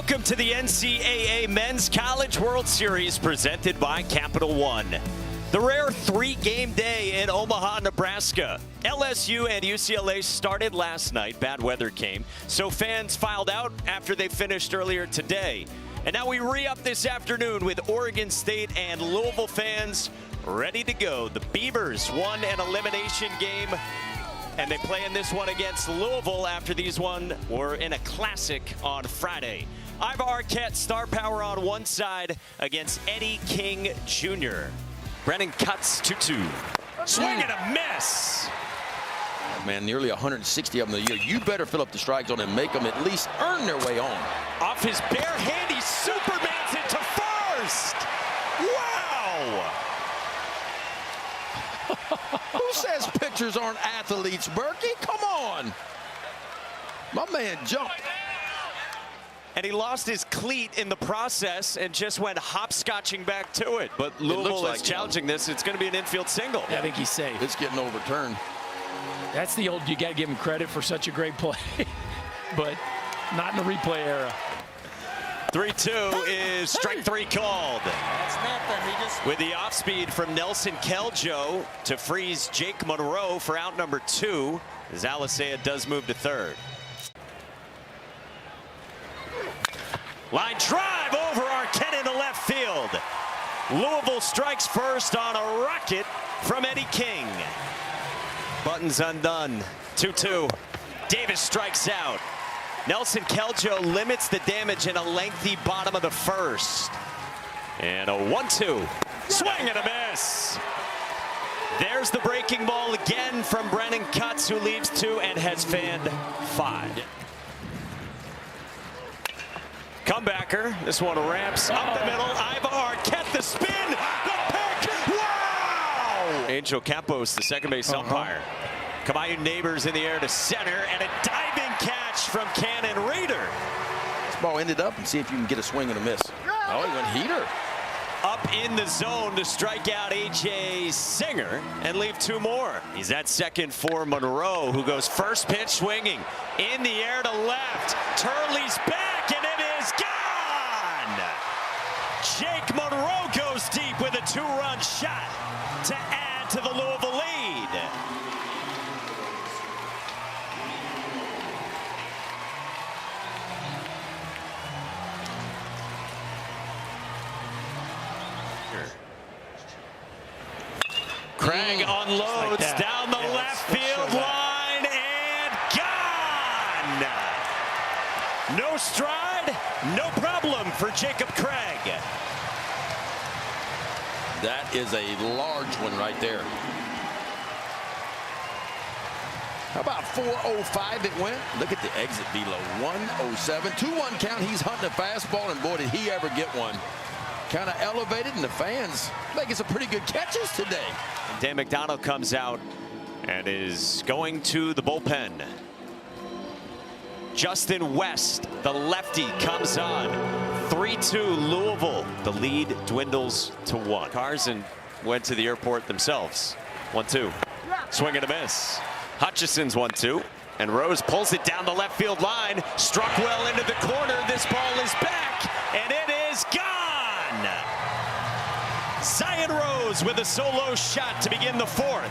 Welcome to the NCAA Men's College World Series presented by Capital One. The rare three-game day in Omaha, Nebraska. LSU and UCLA started last night. Bad weather came, so fans filed out after they finished earlier today. And now we re-up this afternoon with Oregon State and Louisville fans ready to go. The Beavers won an elimination game, and they play in this one against Louisville after these one were in a classic on Friday. Iva Arquette, star power on one side against Eddie King Jr. Brennan cuts 2-2. Swing and a miss. Man, nearly 160 of them a year. You better fill up the strike zone and make them at least earn their way on. Off his bare hand, he supermans it to first. Wow. Who says pitchers aren't athletes, Berkey? Come on. My man jumped. And he lost his cleat in the process and just went hopscotching back to it. But Louisville is challenging this. It's going to be an infield single. I think he's safe. It's getting overturned. That's the old, you got to give him credit for such a great play, but not in the replay era. 3-2 is strike three called. That's nothing. He just... With the off speed from Nelson Keljo to freeze Jake Monroe for out number 2, as Alisea does move to third. Line drive over Arquette into left field. Louisville strikes first on a rocket from Eddie King. Buttons undone. 2-2. Davis strikes out. Nelson Keljo limits the damage in a lengthy bottom of the first. And a 1-2. Swing and a miss. There's the breaking ball again from Brennan Cutts, who leaves 2 and has fanned 5. Comebacker. This one ramps up the middle. Iva Arquette, the spin, the pick. Wow! Angel Campos, the second base umpire. Kamayu Neighbors in the air to center, and a diving catch from Cannon Reeder. This ball ended up, and see if you can get a swing and a miss. Oh, he went heater. Up in the zone to strike out A.J. Singer and leave 2 more. He's at second for Monroe, who goes first pitch swinging. In the air to left. Turley's back, and it is gone! Jake Monroe goes deep with a 2-run shot to add to the Louisville lead. Craig unloads like down the left field line and gone. No stride, no problem for Jacob Craig. That is a large one right there. How about 4:05 it went? Look at the exit below. 1:07. 2-1 count. He's hunting a fastball, and boy, did he ever get one. Kind of elevated, and the fans making some pretty good catches today. Dan McDonald comes out and is going to the bullpen. Justin West, the lefty, comes on. 3-2 Louisville. The lead dwindles to 1. Carson went to the airport themselves. 1-2. Swing and a miss. Hutchison's 1-2. And Rose pulls it down the left field line. Struck well into the corner. This ball is back, and it is gone. Zion Rose with a solo shot to begin the 4th.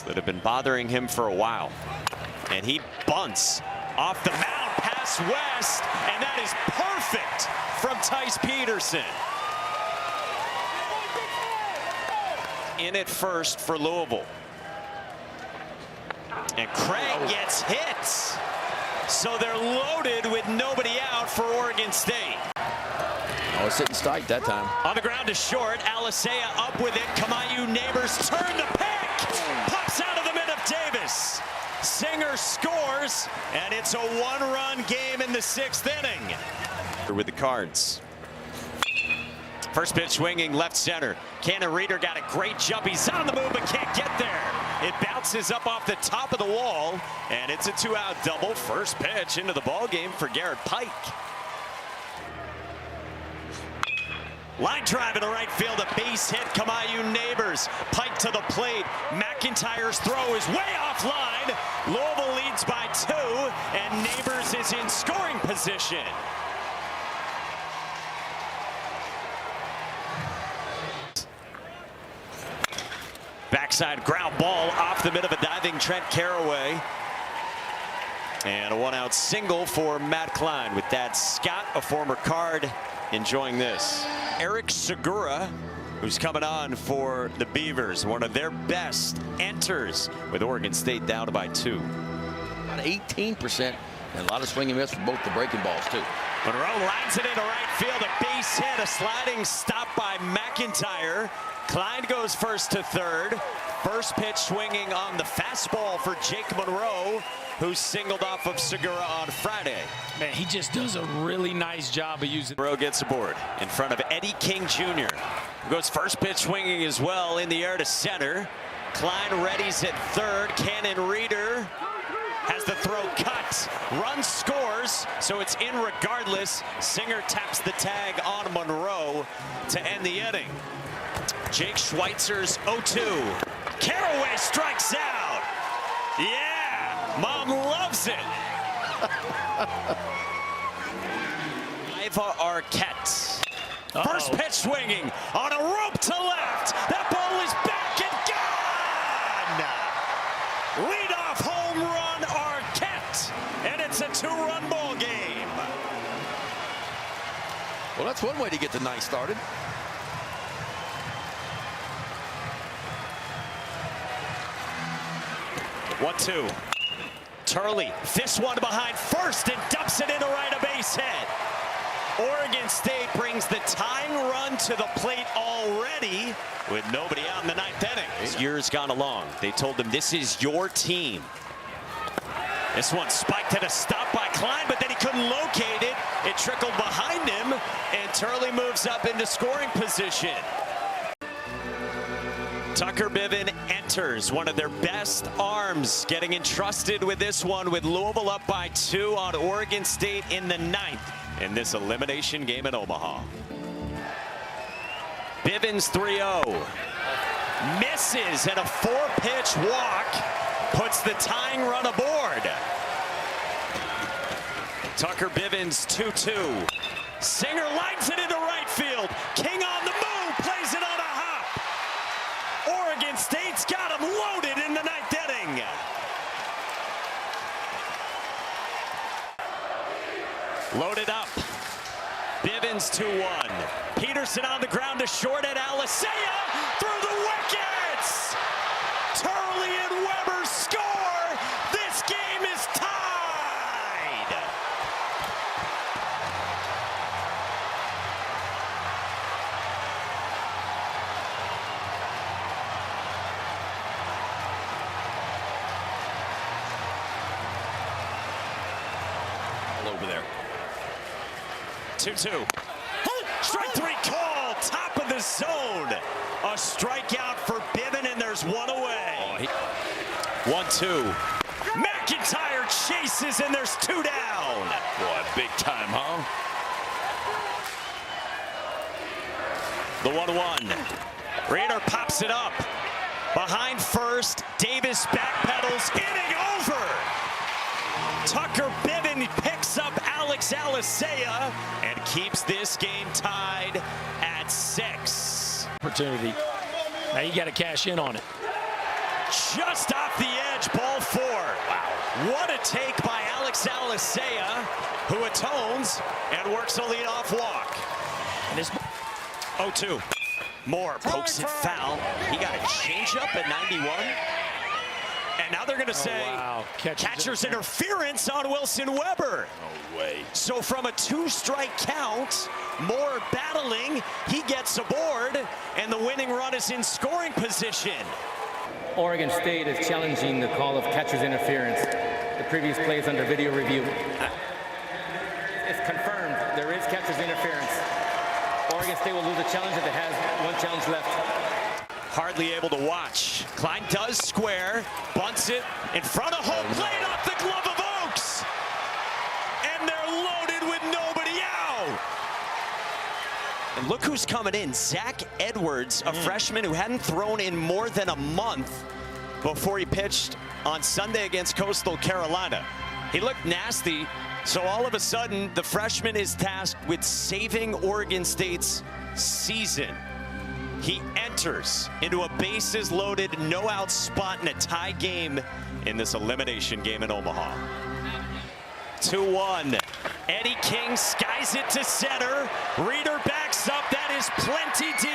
That have been bothering him for a while. And he bunts off the mound past West, and that is perfect from Tice Peterson. In at first for Louisville. And Craig gets hit. So they're loaded with nobody out for Oregon State. Oh, it's hitting strike that time. On the ground to short. Alisea up with it. Kamayu Neighbors turn the pick. Pops out of the mitt of Davis. Singer scores, and it's a 1-run game in the 6th inning. With the Cards. First pitch swinging left center. Cannon Reeder got a great jump. He's on the move but can't get there. It bounces up off the top of the wall, and it's a 2-out double. First pitch into the ball game for Garrett Pike. Line drive in the right field, a base hit. Kamayu Neighbors, pike to the plate. McIntyre's throw is way offline. Louisville leads by 2, and Neighbors is in scoring position. Backside ground ball off the mid of a diving Trent Carraway. And a one-out single for Matt Klein. With that, Scott, a former Card, enjoying this. Eric Segura, who's coming on for the Beavers, one of their best, enters with Oregon State down by 2. About 18%, and a lot of swing and miss for both the breaking balls, too. Monroe lines it into right field, a base hit, a sliding stop by McIntyre. Klein goes first to third. First pitch swinging on the fastball for Jake Monroe, who singled off of Segura on Friday. Man, he just does a really nice job of using. Monroe gets aboard in front of Eddie King Jr., who goes first pitch swinging as well in the air to center. Klein readies at third. Cannon Reeder has the throw cut. Run scores, so it's in regardless. Singer taps the tag on Monroe to end the inning. Jake Schweitzer's 0-2. Carraway strikes out. Yeah, Mom loves it. Iva Arquette. First pitch swinging on a rope to left. That ball is back and gone. Leadoff home run Arquette, and it's a 2-run ball game. Well, that's one way to get the night started. 1-2. Turley fists one behind first and dumps it into right, a base hit. Oregon State brings the tying run to the plate already with nobody out in the 9th inning. As years gone along, they told him this is your team. This one spiked at a stop by Klein, but then he couldn't locate it. It trickled behind him, and Turley moves up into scoring position. Tucker Bivin enters, one of their best arms, getting entrusted with this one with Louisville up by 2 on Oregon State in the 9th in this elimination game in Omaha. Bivins 3-0. Misses, and a 4-pitch walk puts the tying run aboard. Tucker Bivins 2-2. Singer lines it into right field. King on the move, plays it on a hop. Oregon State's got him loaded in the 9th inning. Loaded up. Bivins 2-1. Peterson on the ground to short at Alisea through the wickets. Turley and Weber score. This game is tied. Over there. 2-2. Strike 3 call, top of the zone. A strikeout for Bivin, and there's one away. 1-2. McIntyre chases, and there's 2 down. Boy, big time, huh? The 1-1. Raider pops it up. Behind first, Davis backpedals, inning over. Tucker Bivin picks up Alex Alisea and keeps this game tied at 6. Opportunity. Now you got to cash in on it. Just off the edge, ball 4. Wow. What a take by Alex Alisea, who atones and works a leadoff walk. And this 0-2. Moore pokes it foul. He got a changeup at 91. And now they're going to say, wow. Catcher's interference on Wilson Weber. No way. So from a 2-strike count, Moore battling, he gets aboard, and the winning run is in scoring position. Oregon State is challenging the call of catcher's interference. The previous play is under video review. It's confirmed there is catcher's interference. Oregon State will lose the challenge if it has one challenge left. Hardly able to watch. Klein does square, bunts it in front of home plate off the glove of Oaks. And they're loaded with nobody out. And look who's coming in. Zach Edwards, a freshman who hadn't thrown in more than a month before he pitched on Sunday against Coastal Carolina. He looked nasty, so all of a sudden, the freshman is tasked with saving Oregon State's season. He enters into a bases-loaded, no-out spot in a tie game in this elimination game in Omaha. 2-1. Eddie King skies it to center. Reeder backs up. That is plenty deep.